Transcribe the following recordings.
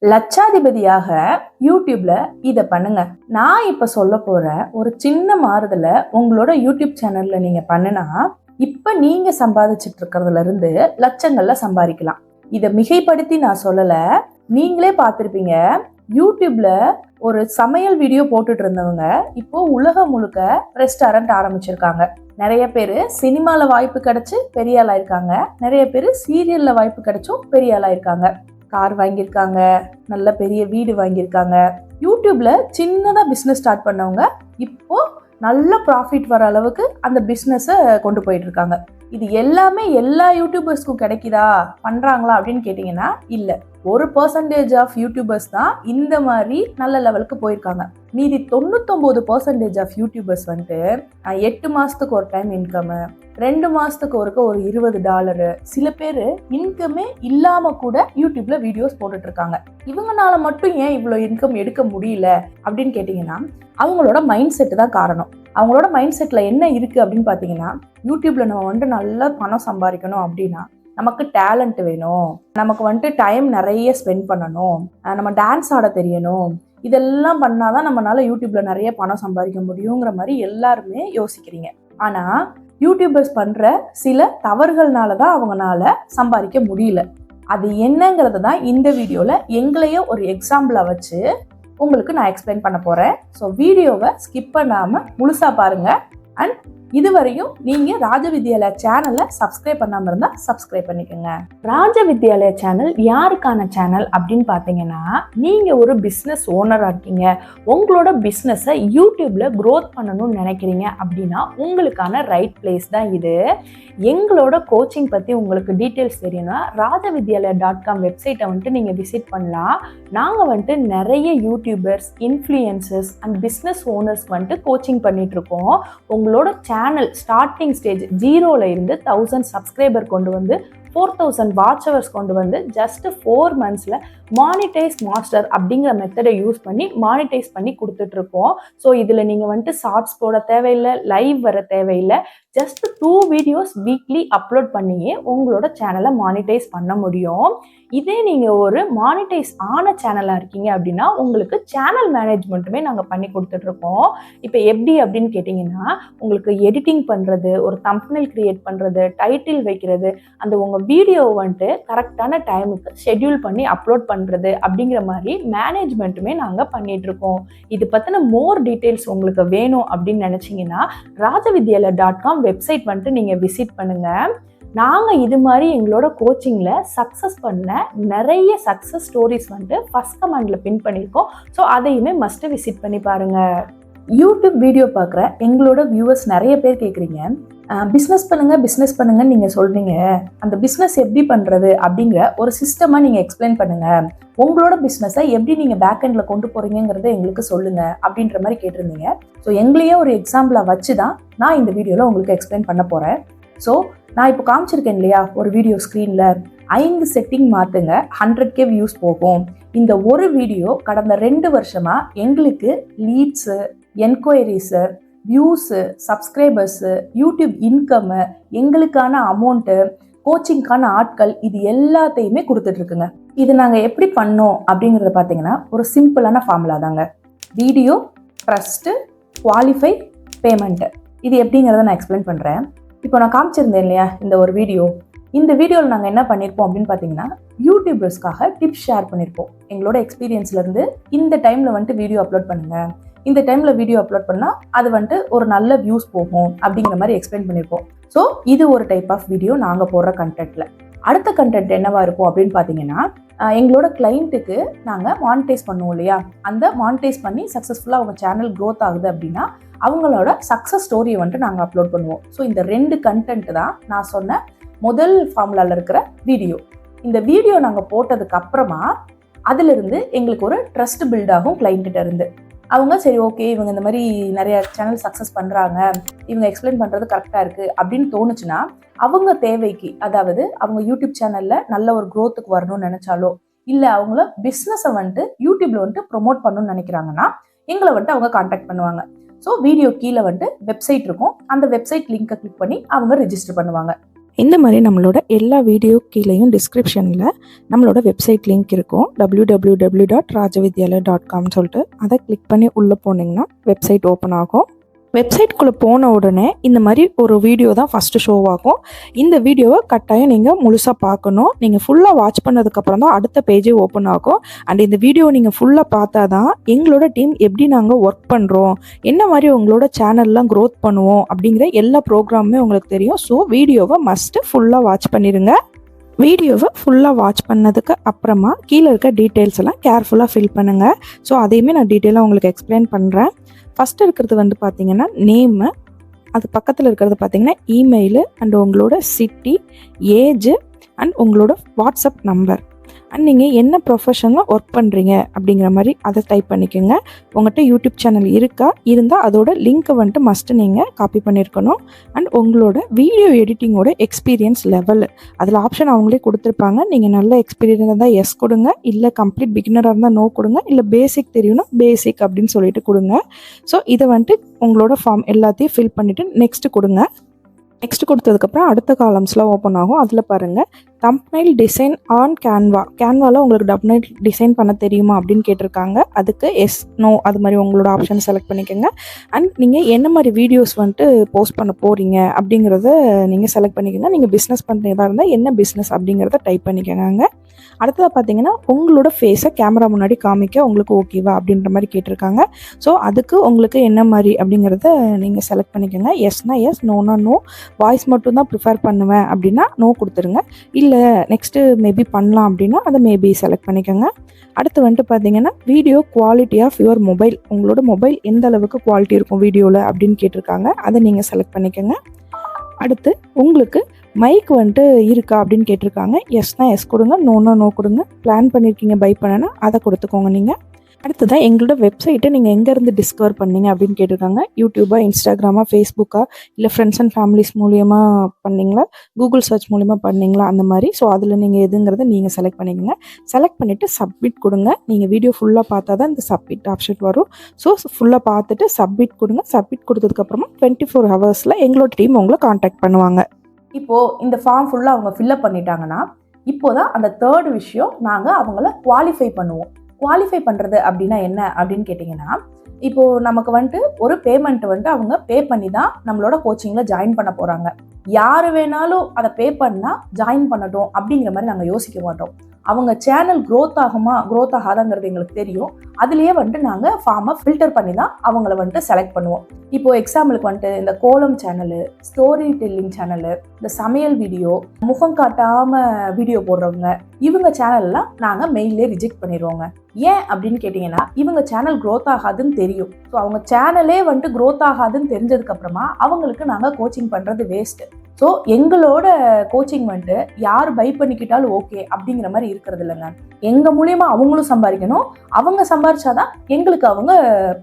லட்சாதிபதியாக யூடியூப்ல இதை பண்ணுங்க. நான் இப்ப சொல்ல போற ஒரு சின்ன மாறுதல உங்களோட யூடியூப் சேனல்ல நீங்க பண்ணுனா இப்ப நீங்க சம்பாதிச்சுட்டு இருக்கிறதுல இருந்து லட்சங்கள்ல சம்பாதிக்கலாம். இதை மிகைப்படுத்தி நான் சொல்லல, நீங்களே பார்த்திருப்பீங்க. யூடியூப்ல ஒரு சமையல் வீடியோ போட்டுட்டு இருந்தவங்க இப்போ உலகம் முழுக்க ரெஸ்டாரண்ட் ஆரம்பிச்சிருக்காங்க. நிறைய பேர் சினிமால வாய்ப்பு கிடைச்சு பெரிய ஆளா இருக்காங்க, நிறைய பேர் சீரியல்ல வாய்ப்பு கிடைச்சும் பெரிய ஆளா இருக்காங்க. கார் வாங்கியிருக்காங்க, நல்ல பெரிய வீடு வாங்கியிருக்காங்க. யூடியூப்ல சின்னதா பிஸ்னஸ் ஸ்டார்ட் பண்ணவங்க இப்போ நல்ல ப்ராஃபிட் வர அளவுக்கு அந்த பிஸ்னஸை கொண்டு போயிட்டு இருக்காங்க. இது எல்லாமே எல்லா யூடியூபர்ஸ்க்கும் கிடைக்குதா, பண்றாங்களா அப்படின்னு கேட்டீங்கன்னா இல்லை. 1% ஆஃப் யூடியூபர்ஸ் தான் இந்த மாதிரி நல்ல லெவலுக்கு போயிருக்காங்க. மீதி 99% ஆஃப் யூடியூபர்ஸ் வந்துட்டு 8 மாசத்துக்கு ஒரு டைம் இன்கம், 2 மாசத்துக்கு ஒருக்க ஒரு $20, சில பேர் இன்கமே இல்லாம கூட யூடியூப்ல வீடியோஸ் போட்டுட்டு இருக்காங்க. இவங்கனால மட்டும் ஏன் இவ்வளவு இன்கம் எடுக்க முடியல அப்படின்னு கேட்டீங்கன்னா அவங்களோட மைண்ட் செட் தான் காரணம். அவங்களோட மைண்ட் செட்ல என்ன இருக்கு அப்படின்னு பாத்தீங்கன்னா, யூடியூப்ல நம்ம வந்துட்டு நல்லா பணம் சம்பாதிக்கணும் அப்படின்னா நமக்கு டேலண்ட் வேணும், நமக்கு வந்துட்டு டைம் நிறைய ஸ்பெண்ட் பண்ணணும், நம்ம டான்ஸ் ஆட தெரியணும், இதெல்லாம் பண்ணாதான் நம்மளால யூடியூப்ல நிறைய பணம் சம்பாதிக்க முடியுங்கிற மாதிரி எல்லாருமே யோசிக்கிறீங்க. ஆனா யூடியூபர்ஸ் பண்ற சில தவறுகள்னால தான் அவங்களால சம்பாதிக்க முடியல. அது என்னங்கிறது தான் இந்த வீடியோல எங்களையே ஒரு எக்ஸாம்பிளா வச்சு உங்களுக்கு நான் எக்ஸ்பிளைன் பண்ண போறேன். ஸோ வீடியோவை ஸ்கிப் பண்ணாம முழுசா பாருங்க. அண்ட் இதுவரையும் நீங்க ராஜவித்யாலயா சேனலை சப்ஸ்கிரைப் பண்ணாம இருந்தா சப்ஸ்கிரைப் பண்ணிக்கோங்க. ராஜவித்யாலயா சேனல் யாருக்கான சேனல் அப்படின்னு பாத்தீங்கன்னா, நீங்க ஒரு பிசினஸ் ஓனரா இருக்கீங்க, உங்களோட பிசினஸை யூடியூப்ல க்ரோத் பண்ணணும்னு நினைக்கிறீங்க அப்படின்னா உங்களுக்கான ரைட் பிளேஸ் தான் இது. எங்களோட கோச்சிங் பத்தி உங்களுக்கு டீட்டெயில்ஸ் தெரியும்னா rajavidyalaya.com வெப்சைட்டை வந்துட்டு நீங்க விசிட் பண்ணலாம். நாங்க வந்துட்டு நிறைய YouTubers, influencers and business owners வந்துட்டு கோச்சிங் பண்ணிட்டு இருக்கோம். உங்களோட சேனல் ஸ்டார்டிங் ஸ்டேஜ் 0ல இருந்து 1000 சப்ஸ்கிரைபர் கொண்டு வந்து 4000 வாட்ச் ஹவர்ஸ் கொண்டு வந்து ஜஸ்ட் 4 monthsல மானிட்டைஸ் மாஸ்டர் அப்படிங்கிற மெத்தடை யூஸ் பண்ணி மானிட்டைஸ் பண்ணி கொடுத்துட்டு இருக்கோம். ஸோ இதில் நீங்கள் வந்துட்டு ஷார்ட்ஸ் போட தேவையில்லை, லைவ் வர தேவையில்லை, ஜஸ்ட் 2 வீடியோஸ் வீக்லி அப்லோட் பண்ணியே உங்களோட சேனலை மானிட்டைஸ் பண்ண முடியும். இதே நீங்கள் ஒரு மானிட்டைஸ் ஆன சேனலாக இருக்கீங்க அப்படின்னா உங்களுக்கு சேனல் மேனேஜ்மெண்ட்டுமே நாங்கள் பண்ணி கொடுத்துட்ருக்கோம். இப்போ எப்படி அப்படின்னு கேட்டிங்கன்னா, உங்களுக்கு எடிட்டிங் பண்ணுறது, ஒரு தம்ப்நெயில் கிரியேட் பண்ணுறது, டைட்டில் வைக்கிறது, அந்த உங்கள் வீடியோவை வந்துட்டு கரெக்டான டைமுக்கு ஷெட்யூல் பண்ணி அப்லோட் பண்ணுறது அப்படிங்கிற மாதிரி மேனேஜ்மெண்ட்டுமே நாங்கள் பண்ணிகிட்ருக்கோம். இது பற்றின மோர் டீட்டெயில்ஸ் உங்களுக்கு வேணும் அப்படின்னு நினச்சிங்கன்னா rajavidyalaya.com வெப்சைட் வந்துட்டு நீங்கள் விசிட் பண்ணுங்கள். நாங்கள் இது மாதிரி எங்களோட கோச்சிங்கில் சக்ஸஸ் பண்ண நிறைய சக்ஸஸ் ஸ்டோரிஸ் வந்துட்டு ஃபர்ஸ்ட் கமெண்டில் பின் பண்ணியிருக்கோம். ஸோ அதையுமே மஸ்ட்டு விசிட் பண்ணி பாருங்கள். யூடியூப் வீடியோ பார்க்குற எங்களோட வியூவர்ஸ் நிறைய பேர் கேட்குறீங்க, பிஸ்னஸ் பண்ணுங்கன்னு நீங்கள் சொல்கிறீங்க, அந்த பிஸ்னஸ் எப்படி பண்ணுறது அப்படிங்கிற ஒரு சிஸ்டமாக நீங்கள் எக்ஸ்பிளைன் பண்ணுங்கள், உங்களோட பிஸ்னஸை எப்படி நீங்கள் பேக்எண்டில் கொண்டு போகிறீங்கிறத எங்களுக்கு சொல்லுங்கள் அப்படின்ற மாதிரி கேட்டிருந்தீங்க. ஸோ எங்களையே ஒரு எக்ஸாம்பிளாக வச்சு தான் நான் இந்த வீடியோவில் உங்களுக்கு எக்ஸ்பிளைன் பண்ண போகிறேன். ஸோ நான் இப்போ காமிச்சிருக்கேன் இல்லையா ஒரு வீடியோ ஸ்க்ரீனில், 5 செட்டிங் மாற்றுங்க, 100K வியூஸ் போகும். இந்த ஒரு வீடியோ கடந்த 2 வருஷமாக எங்களுக்கு leads, enquiries, views, subscribers, YouTube income, எங்களுக்கான அமௌண்ட்டு, கோச்சிங்கான ஆட்கள், இது எல்லாத்தையுமே கொடுத்துட்ருக்குங்க. இது நாங்கள் எப்படி பண்ணோம் அப்படிங்கிறத பார்த்தீங்கன்னா ஒரு சிம்பிளான ஃபார்முலா தாங்க. Video, trust, qualify, payment. இது எப்படிங்கிறத நான் எக்ஸ்பிளைன் பண்ணுறேன். இப்போ நான் காமிச்சிருந்தேன் இல்லையா இந்த ஒரு வீடியோ, இந்த வீடியோவில் நாங்கள் என்ன பண்ணியிருப்போம் அப்படின்னு பார்த்தீங்கன்னா யூடியூபர்ஸ்க்காக டிப்ஸ் ஷேர் பண்ணியிருப்போம். எங்களோட எக்ஸ்பீரியன்ஸ்லேருந்து இந்த டைமில் வந்துட்டு வீடியோ அப்லோட் பண்ணுங்கள், இந்த டைமில் வீடியோ அப்லோட் பண்ணால் அது வந்துட்டு ஒரு நல்ல வியூஸ் போகும் அப்படிங்கிற மாதிரி எக்ஸ்பிளைன் பண்ணியிருப்போம். ஸோ இது ஒரு டைப் ஆஃப் வீடியோ நாங்கள் போடுற கண்டென்ட்டில். அடுத்த கண்டென்ட் என்னவா இருக்கும் அப்படின்னு பார்த்தீங்கன்னா, எங்களோட கிளைண்ட்டுக்கு நாங்கள் மானிட்டைஸ் பண்ணுவோம் இல்லையா, அந்த மானிட்டைஸ் பண்ணி சக்ஸஸ்ஃபுல்லாக அவங்க சேனல் க்ரோத் ஆகுது அப்படின்னா அவங்களோட சக்ஸஸ் ஸ்டோரியை வந்துட்டு நாங்கள் அப்லோட் பண்ணுவோம். ஸோ இந்த 2 கண்டென்ட் தான் நான் சொன்ன முதல் ஃபார்முலாவில் இருக்கிற வீடியோ. இந்த வீடியோ நாங்கள் போட்டதுக்கு அப்புறமா அதிலிருந்து எங்களுக்கு ஒரு ட்ரஸ்ட் பில்ட் ஆகும் கிளைண்ட்டிட்ட இருந்து. அவங்க சரி ஓகே இவங்க இந்த மாதிரி நிறைய சேனல் சக்ஸஸ் பண்ணுறாங்க, இவங்க எக்ஸ்பிளைன் பண்ணுறது கரெக்டாக இருக்குது அப்படின்னு தோணுச்சுன்னா அவங்க தேவைக்கு, அதாவது அவங்க யூடியூப் சேனலில் நல்ல ஒரு க்ரோத்துக்கு வரணும்னு நினச்சாலோ இல்லை அவங்கள பிஸ்னஸை வந்துட்டு யூடியூப்ல வந்துட்டு ப்ரொமோட் பண்ணணும்னு நினைக்கிறாங்கன்னா எங்களை வந்துட்டு அவங்க கான்டாக்ட் பண்ணுவாங்க. ஸோ வீடியோ கீழே வந்துட்டு வெப்சைட் இருக்கும், அந்த வெப்சைட் லிங்கை கிளிக் பண்ணி அவங்க ரெஜிஸ்டர் பண்ணுவாங்க. இந்த மாதிரி நம்மளோட எல்லா வீடியோ கீழேயும் டிஸ்கிரிப்ஷனில் நம்மளோட வெப்சைட் லிங்க் இருக்கும், www.rajavidyalaya.com சொல்லிட்டு. அதை கிளிக் பண்ணி உள்ளே போனீங்கன்னா வெப்சைட் ஓப்பன் ஆகும். வெப்சைட்குள்ளே போன உடனே இந்த மாதிரி ஒரு வீடியோ தான் ஃபஸ்ட்டு ஷோ ஆகும். இந்த வீடியோவை கட்டாயம் நீங்கள் முழுசாக பார்க்கணும். நீங்கள் ஃபுல்லாக வாட்ச் பண்ணதுக்கப்புறம் தான் அடுத்த பேஜே ஓப்பன் ஆகும். அண்ட் இந்த வீடியோவை நீங்கள் ஃபுல்லாக பார்த்தா தான் எங்களோட டீம் எப்படி நாங்கள் ஒர்க் பண்ணுறோம், என்ன மாதிரி உங்களோட சேனல்லாம் க்ரோத் பண்ணுவோம் அப்படிங்கிற எல்லா ப்ரோக்ராமுமே உங்களுக்கு தெரியும். ஸோ வீடியோவை மஸ்ட்டு ஃபுல்லாக வாட்ச் பண்ணிடுங்க. வீடியோவை ஃபுல்லாக வாட்ச் பண்ணதுக்கு அப்புறமா கீழே இருக்க டீட்டெயில்ஸ் எல்லாம் கேர்ஃபுல்லாக ஃபில் பண்ணுங்கள். ஸோ அதையுமே நான் டீட்டெயிலாக உங்களுக்கு எக்ஸ்பிளைன் பண்ணுறேன். ஃபஸ்ட்டு இருக்கிறது வந்து பார்த்திங்கன்னா நேமு, அது பக்கத்தில் இருக்கிறது பார்த்திங்கன்னா இமெயிலு அண்ட் உங்களோட சிட்டி, ஏஜு அண்ட் உங்களோட வாட்ஸ்அப் நம்பர் அண்ட் நீங்கள் என்ன ப்ரொஃபஷனில் ஒர்க் பண்ணுறீங்க அப்படிங்கிற மாதிரி அதை டைப் பண்ணிக்கோங்க. உங்கள்கிட்ட யூடியூப் சேனல் இருந்தால் அதோட லிங்க்கை வந்துட்டு மஸ்ட்டு நீங்கள் காப்பி பண்ணியிருக்கணும். அண்ட் உங்களோட வீடியோ எடிட்டிங்கோட எக்ஸ்பீரியன்ஸ் லெவல் அதில் ஆப்ஷன் அவங்களே கொடுத்துருப்பாங்க. நீங்கள் நல்ல எக்ஸ்பீரியன்ஸ் இருந்தால் எஸ் கொடுங்க, இல்லை கம்ப்ளீட் பிகினராக இருந்தால் நோ கொடுங்க, இல்லை பேசிக் தெரியும்னா பேசிக் அப்படின்னு சொல்லிட்டு கொடுங்க. ஸோ இதை வந்துட்டு உங்களோட ஃபார்ம் எல்லாத்தையும் ஃபில் பண்ணிவிட்டு நெக்ஸ்ட்டு கொடுங்க. நெக்ஸ்ட் கொடுத்ததுக்கப்புறம் அடுத்த காலம்ஸ்லாம் ஓப்பன் ஆகும். அதில் பாருங்கள் தம்ப்நெயில் டிசைன் ஆன் கேன்வாவில் உங்களுக்கு தம்ப்நெயில் டிசைன் பண்ண தெரியுமா அப்படின்னு கேட்டிருக்காங்க. அதுக்கு எஸ் நோ அது மாதிரி உங்களோட ஆப்ஷன் செலக்ட் பண்ணிக்கோங்க. அண்ட் நீங்கள் என்ன மாதிரி வீடியோஸ் வந்துட்டு போஸ்ட் பண்ண போகிறீங்க அப்படிங்கிறத நீங்கள் செலக்ட் பண்ணிக்கோங்க. நீங்கள் பிஸ்னஸ் பண்ணுறதா இருந்தால் என்ன பிஸ்னஸ் அப்படிங்கிறத டைப் பண்ணிக்கோங்க. அடுத்ததாக பார்த்தீங்கன்னா உங்களோட ஃபேஸை கேமரா முன்னாடி காமிக்க உங்களுக்கு ஓகேவா அப்படின்ற மாதிரி கேட்டிருக்காங்க. ஸோ அதுக்கு உங்களுக்கு என்ன மாதிரி அப்படிங்கிறத நீங்கள் செலக்ட் பண்ணிக்கோங்க. எஸ்னா எஸ், நோனா நோ. வாய்ஸ் மட்டும் தான் ப்ரிஃபர் பண்ணுவேன் அப்படின்னா நோ கொடுத்துருங்க. இல்லை நெக்ஸ்ட்டு மேபி பண்ணலாம் அப்படின்னா அதை மேபி செலக்ட் பண்ணிக்கோங்க. அடுத்து வந்துட்டு பார்த்தீங்கன்னா video quality of your mobile, உங்களோட மொபைல் எந்த அளவுக்கு குவாலிட்டி இருக்கும் வீடியோவில் அப்படின்னு கேட்டிருக்காங்க. அதை நீங்கள் செலக்ட் பண்ணிக்கோங்க. அடுத்து உங்களுக்கு மைக் வந்துட்டு இருக்கா அப்படின்னு கேட்டிருக்காங்க. எஸ்னா எஸ் கொடுங்க, நோனா நோ கொடுங்க. பிளான் பண்ணியிருக்கீங்க பை பண்ணனா அதை கொடுத்துக்கோங்க நீங்கள். அடுத்ததான் எங்களோட வெப்சைட்டை நீங்கள் எங்கேருந்து டிஸ்கவர் பண்ணீங்க அப்படின்னு கேட்டிருக்காங்க. யூடியூபா, இன்ஸ்டாகிராமா, ஃபேஸ்புக்கா, இல்லை ஃப்ரெண்ட்ஸ் அண்ட் ஃபேமிலிஸ் மூலியமாக பண்ணிங்களா, கூகுள் சர்ச் மூலிமா பண்ணிங்களா அந்த மாதிரி. ஸோ அதில் நீங்கள் எதுங்கிறத நீங்கள் செலக்ட் பண்ணிக்கோங்க. செலக்ட் பண்ணிவிட்டு சப்மிட் கொடுங்க. நீங்கள் வீடியோ ஃபுல்லாக பார்த்தா தான் இந்த சப்மிட் ஆப்ஷன் வரும். ஸோ ஃபுல்லாக பார்த்துட்டு சப்மிட் கொடுங்க. சப்மிட் கொடுத்ததுக்கப்புறமா 24 ஹவர்ஸில் எங்களோட டீம் உங்களை காண்டாக்ட் பண்ணுவாங்க. இப்போது இந்த ஃபார்ம் ஃபுல்லாக அவங்க ஃபில்அப் பண்ணிட்டாங்கன்னா இப்போதான் அந்த தேர்ட் விஷயம், நாங்கள் அவங்கள குவாலிஃபை பண்ணுவோம். குவாலிஃபை பண்ணுறது அப்படின்னா என்ன அப்படின்னு கேட்டிங்கன்னா, இப்போது நமக்கு வந்துட்டு ஒரு பேமெண்ட் வந்துட்டு அவங்க பே பண்ணி தான் நம்மளோட கோச்சிங்கில் ஜாயின் பண்ண போகிறாங்க. யார் வேணாலும் அதை பே பண்ணால் ஜாயின் பண்ணட்டும் அப்படிங்கிற மாதிரி நாங்கள் யோசிக்க மாட்டோம். அவங்க சேனல் க்ரோத் ஆகாதாங்கிறது எங்களுக்கு தெரியும். அதுலேயே வந்துட்டு நாங்கள் ஃபார்மை ஃபில்டர் பண்ணி தான் அவங்கள வந்துட்டு செலக்ட் பண்ணுவோம். இப்போது எக்ஸாம்பிளுக்கு வந்துட்டு இந்த கோலம் சேனலு, ஸ்டோரி டெல்லிங் சேனலு, இந்த சமையல் வீடியோ, முகம் காட்டாமல் வீடியோ போடுறவங்க, இவங்க சேனல்லாம் நாங்கள் மெயிலே ரிஜெக்ட் பண்ணிடுவோங்க. ஏன் அப்படின்னு கேட்டிங்கன்னா, இவங்க சேனல் க்ரோத் ஆகாதுன்னு தெரியும். ஸோ அவங்க சேனலே வந்துட்டு க்ரோத் ஆகாதுன்னு தெரிஞ்சதுக்கப்புறமா அவங்களுக்கு நாங்கள் கோச்சிங் பண்ணுறது வேஸ்ட்டு. ஸோ எங்களோட கோச்சிங் வந்துட்டு யார் பை பண்ணிக்கிட்டாலும் ஓகே அப்படிங்கிற மாதிரி இருக்கிறது இல்லைங்க. எங்கள் மூலியமா அவங்களும் சம்பாதிக்கணும், அவங்க சம்பாதிச்சாதான் எங்களுக்கு அவங்க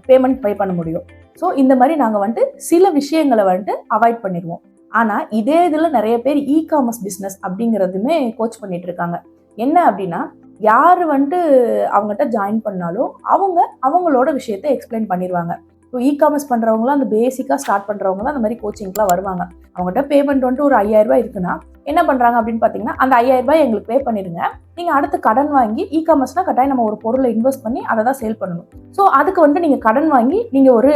பேமெண்ட் பே பண்ண முடியும். ஸோ இந்த மாதிரி நாங்கள் வந்துட்டு சில விஷயங்களை வந்துட்டு அவாய்ட் பண்ணிடுவோம். ஆனால் இதே இதில் நிறைய பேர் இ-காமர்ஸ் பிஸ்னஸ் அப்படிங்கிறதுமே கோச் பண்ணிட்டு இருக்காங்க. என்ன அப்படின்னா, யார் வந்துட்டு அவங்ககிட்ட ஜாயின் பண்ணாலும் அவங்களோட விஷயத்தை எக்ஸ்பிளைன் பண்ணிடுவாங்க. இப்போ இ-காமர்ஸ் பண்ணுறவங்களாம் அந்த பேசிக்காக ஸ்டார்ட் பண்ணுறவங்க தான் அந்த மாதிரி கோச்சிங்க்குலாம் வருவாங்க. அவங்ககிட்ட பேமெண்ட் வந்துட்டு ஒரு 5000 ரூபாய் இருக்குன்னா என்ன பண்ணுறாங்க அப்படின்னு பார்த்தீங்கன்னா, அந்த 5000 ரூபாய் எங்களுக்கு பே பண்ணிடுங்க, நீங்கள் அடுத்து கடன் வாங்கி, இ-காமர்ஸ்னால் கட்டாயம் நம்ம ஒரு பொருளை இன்வெஸ்ட் பண்ணி அதை தான் சேல் பண்ணணும். ஸோ அதுக்கு வந்துட்டு நீங்கள் கடன் வாங்கி நீங்கள் ஒரு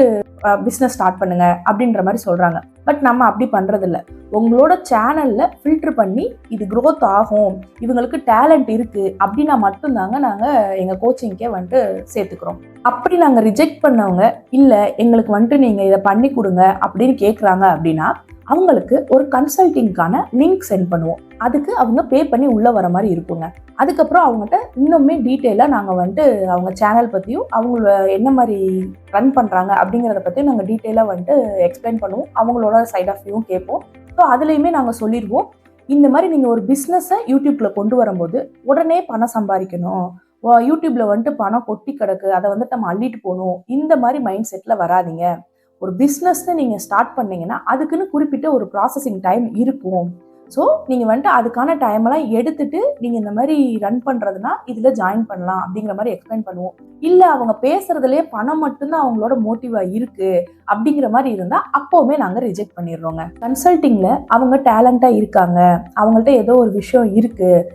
பிஸ்னஸ் ஸ்டார்ட் பண்ணுங்க அப்படின்ற மாதிரி சொல்கிறாங்க. பட் நம்ம அப்படி பண்ணுறதில்ல. உங்களோட சேனலில் ஃபில்டர் பண்ணி இது க்ரோத் ஆகும், இவங்களுக்கு டேலண்ட் இருக்குது அப்படின்னா மட்டும்தாங்க நாங்கள் எங்கள் கோச்சிங்க்கே வந்துட்டு சேர்த்துக்கிறோம். அப்படி நாங்கள் ரிஜெக்ட் பண்ணவங்க, இல்லை எங்களுக்கு வந்துட்டு நீங்கள் இதை பண்ணி கொடுங்க அப்படின்னு கேட்குறாங்க அப்படின்னா அவங்களுக்கு ஒரு கன்சல்டிங்கான லிங்க் சென்ட் பண்ணுவோம். அதுக்கு அவங்க பே பண்ணி உள்ளே வர மாதிரி இருக்குங்க. அதுக்கப்புறம் அவங்ககிட்ட இன்னுமே டீட்டெயிலாக நாங்கள் வந்துட்டு அவங்க சேனல் பற்றியும் அவங்கள என்ன மாதிரி ரன் பண்ணுறாங்க அப்படிங்கிறத பற்றியும் நாங்கள் டீட்டெயிலாக வந்துட்டு எக்ஸ்பிளைன் பண்ணுவோம். அவங்களோட சைட் ஆஃப் வியூவும் கேட்போம். ஸோ அதுலேயுமே நாங்கள் சொல்லிடுவோம், இந்த மாதிரி நீங்கள் ஒரு பிஸ்னஸை யூடியூப்பில் கொண்டு வரும்போது உடனே பணம் சம்பாதிக்கணும், யூடியூப்பில் வந்துட்டு பணம் கொட்டி கிடக்கு, அதை வந்துட்டு நம்ம அள்ளிட்டு போகணும், இந்த மாதிரி மைண்ட் செட்டில் வராதிங்க. ஒரு பிஸ்னஸ்ன்னு நீங்கள் ஸ்டார்ட் பண்ணீங்கன்னா அதுக்குன்னு குறிப்பிட்ட ஒரு ப்ராசஸிங் டைம் இருக்கும். ஸோ நீங்கள் வந்துட்டு அதுக்கான டைமெல்லாம் எடுத்துட்டு நீங்கள் இந்த மாதிரி ரன் பண்ணுறதுனா இதில் ஜாயின் பண்ணலாம் அப்படிங்கிற மாதிரி எக்ஸ்பிளைன் பண்ணுவோம். இல்லை அவங்க பேசுறதுலேயே பணம் மட்டும்தான் அவங்களோட மோட்டிவாக இருக்குது அப்படிங்கிற மாதிரி இருந்தால் அப்போவுமே நாங்கள் ரிஜெக்ட் பண்ணிடுறோங்க. கன்சல்ட்டிங்கில் அவங்க டேலண்டாக இருக்காங்க, அவங்கள்ட்ட ஏதோ ஒரு விஷயம் இருக்குது,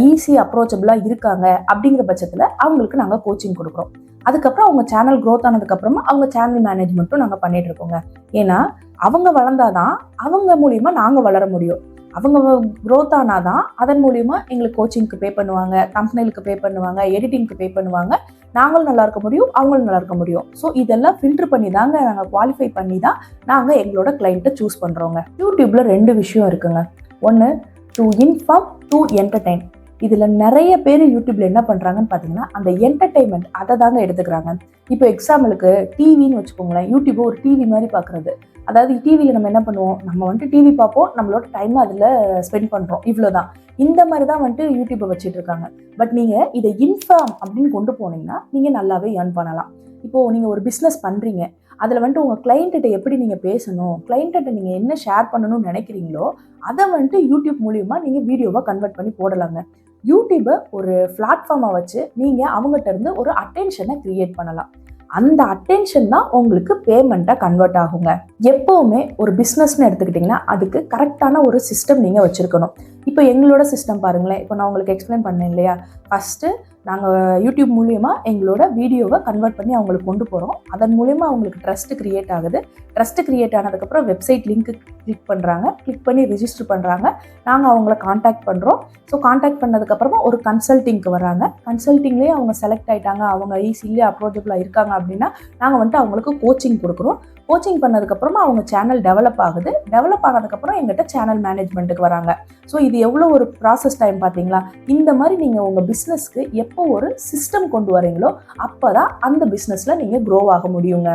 ஈஸி அப்ரோச்சபிளாக இருக்காங்க அப்படிங்கிற பட்சத்தில் அவங்களுக்கு நாங்கள் கோச்சிங் கொடுக்குறோம். அதுக்கப்புறம் அவங்க சேனல் க்ரோத் ஆனதுக்கப்புறமா அவங்க சேனல் மேனேஜ்மெண்ட்டும் நாங்கள் பண்ணிட்டு இருக்கோங்க. ஏன்னா அவங்க வளர்ந்தாதான் அவங்க மூலியமாக நாங்கள் வளர முடியும். அவங்க க்ரோத் ஆனாதான் அதன் மூலியமா எங்களுக்கு கோச்சிங்க்கு பே பண்ணுவாங்க, கம்பெனிலுக்கு பே பண்ணுவாங்க, எடிட்டிங்க்கு பே பண்ணுவாங்க, நாங்களும் நல்லா இருக்க முடியும், அவங்களும் நல்லா இருக்க முடியும். ஸோ இதெல்லாம் ஃபில்டர் பண்ணி தாங்க நாங்கள் குவாலிஃபை பண்ணி தான் நாங்கள் எங்களோட கிளைண்ட்டை சூஸ் பண்ணுறோங்க. யூடியூப்ல 2 விஷயம் இருக்குங்க. ஒன்று டு இன்ஃபார்ம், டு என்டர்டெயின். இதில் நிறைய பேர் யூடியூப்ல என்ன பண்ணுறாங்கன்னு பார்த்தீங்கன்னா அந்த என்டர்டெயின்மெண்ட் அதை தாங்க எடுத்துக்கிறாங்க. இப்போ எக்ஸாம்பிளுக்கு டிவின்னு வச்சுக்கோங்களேன், யூடியூப்பை ஒரு டிவி மாதிரி பார்க்குறது. அதாவது டிவியில் நம்ம என்ன பண்ணுவோம், நம்ம வந்துட்டு டிவி பார்ப்போம், நம்மளோட டைம் அதில் ஸ்பெண்ட் பண்ணுறோம், இவ்வளோதான். இந்த மாதிரி தான் வந்துட்டு யூடியூப்பை வச்சுட்டு இருக்காங்க. பட் நீங்கள் இதை இன்ஃபார்ம் அப்படின்னு கொண்டு போனீங்கன்னா நீங்கள் நல்லாவே ஏர்ன் பண்ணலாம். இப்போது நீங்கள் ஒரு பிஸ்னஸ் பண்ணுறீங்க, அதில் வந்துட்டு உங்கள் கிளைண்ட்டிட்ட எப்படி நீங்கள் பேசணும், கிளைண்ட்டிட்ட நீங்கள் என்ன ஷேர் பண்ணணும்னு நினைக்கிறீங்களோ அதை வந்துட்டு யூடியூப் மூலிமா நீங்கள் வீடியோவாக கன்வெர்ட் பண்ணி போடலாங்க. யூடியூப்பை ஒரு பிளாட்ஃபார்மாக வச்சு நீங்கள் அவங்ககிட்ட இருந்து ஒரு அட்டென்ஷனை கிரியேட் பண்ணலாம். அந்த அட்டென்ஷன் தான் உங்களுக்கு பேமெண்ட்டாக கன்வெர்ட் ஆகுங்க. எப்போவுமே ஒரு பிஸ்னஸ்ன்னு எடுத்துக்கிட்டிங்கன்னா அதுக்கு கரெக்டான ஒரு சிஸ்டம் நீங்கள் வச்சுருக்கணும். இப்போ எங்களோட சிஸ்டம் பாருங்களேன். இப்போ நான் உங்களுக்கு எக்ஸ்பிளைன் பண்ணேன் இல்லையா, ஃபஸ்ட்டு நாங்கள் யூடியூப் மூலியமாக எங்களோட வீடியோவை கன்வெர்ட் பண்ணி அவங்களுக்கு கொண்டு போகிறோம். அதன் மூலிமா அவங்களுக்கு ட்ரஸ்ட்டு க்ரியேட் ஆகுது. ட்ரஸ்ட்டு க்ரியேட் ஆனதுக்கப்புறம் வெப்சைட் லிங்க்கு கிளிக் பண்ணுறாங்க, கிளிக் பண்ணி ரிஜிஸ்டர் பண்ணுறாங்க, நாங்கள் அவங்கள காண்டாக்ட் பண்ணுறோம். ஸோ காண்டாக்ட் பண்ணதுக்கப்புறமா ஒரு கன்சல்ட்டிங்க்கு வராங்க. கன்சல்ட்டிங்லேயே அவங்க செலக்ட் ஆகிட்டாங்க, அவங்க ஈஸிலி அப்ரோச்சபிளாக இருக்காங்க அப்படின்னா நாங்கள் வந்துட்டு அவங்களுக்கு கோச்சிங் கொடுக்குறோம். கோச்சிங் பண்ணதுக்கப்புறமா அவங்க சேனல் டெவலப் ஆகுது. டெவலப் ஆனதுக்கப்புறம் எங்கிட்ட சேனல் மேனேஜ்மெண்ட்டுக்கு வராங்க. ஸோ இது எவ்வளோ ஒரு ப்ராசஸ் டைம் பார்த்தீங்களா? இந்த மாதிரி நீங்கள் உங்கள் பிஸ்னஸ்க்கு எப்போ ஒரு சிஸ்டம் கொண்டு வரீங்களோ அப்போ தான் அந்த பிஸ்னஸில் நீங்கள் க்ரோ ஆக முடியுங்க.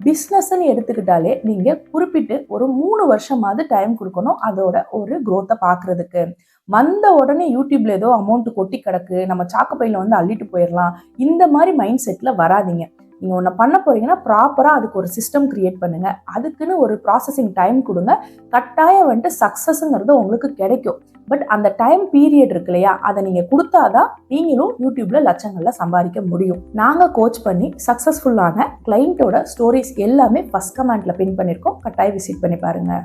பிஸ்னஸ்ன்னு எடுத்துக்கிட்டாலே நீங்கள் குறிப்பிட்டு ஒரு 3 வருஷமாவது டைம் கொடுக்கணும் அதோட ஒரு க்ரோத்தை பார்க்குறதுக்கு. வந்த உடனே யூடியூப்ல ஏதோ அமௌண்ட் கொட்டி கிடக்கு, நம்ம சாக்குப்பையில் வந்து அள்ளிட்டு போயிடலாம், இந்த மாதிரி மைண்ட் செட்டில் வராதிங்க. நீங்கள் ஒன்று பண்ண போகிறீங்கன்னா ப்ராப்பராக அதுக்கு ஒரு சிஸ்டம் க்ரியேட் பண்ணுங்கள், அதுக்குன்னு ஒரு ப்ராசஸிங் டைம் கொடுங்க. கட்டாயம் வந்துட்டு சக்ஸஸ்ங்கிறது உங்களுக்கு கிடைக்கும். பட் அந்த டைம் பீரியட் இருக்கு இல்லையா, அதை நீங்கள் கொடுத்தாதான் நீங்களும் யூடியூப்பில் லட்சங்களில் சம்பாதிக்க முடியும். நாங்கள் கோச் பண்ணி சக்ஸஸ்ஃபுல்லான கிளைண்ட்டோட ஸ்டோரிஸ் எல்லாமே ஃபர்ஸ்ட் கமெண்ட்டில் பின் பண்ணியிருக்கோம், கட்டாயம் விசிட் பண்ணி பாருங்கள்.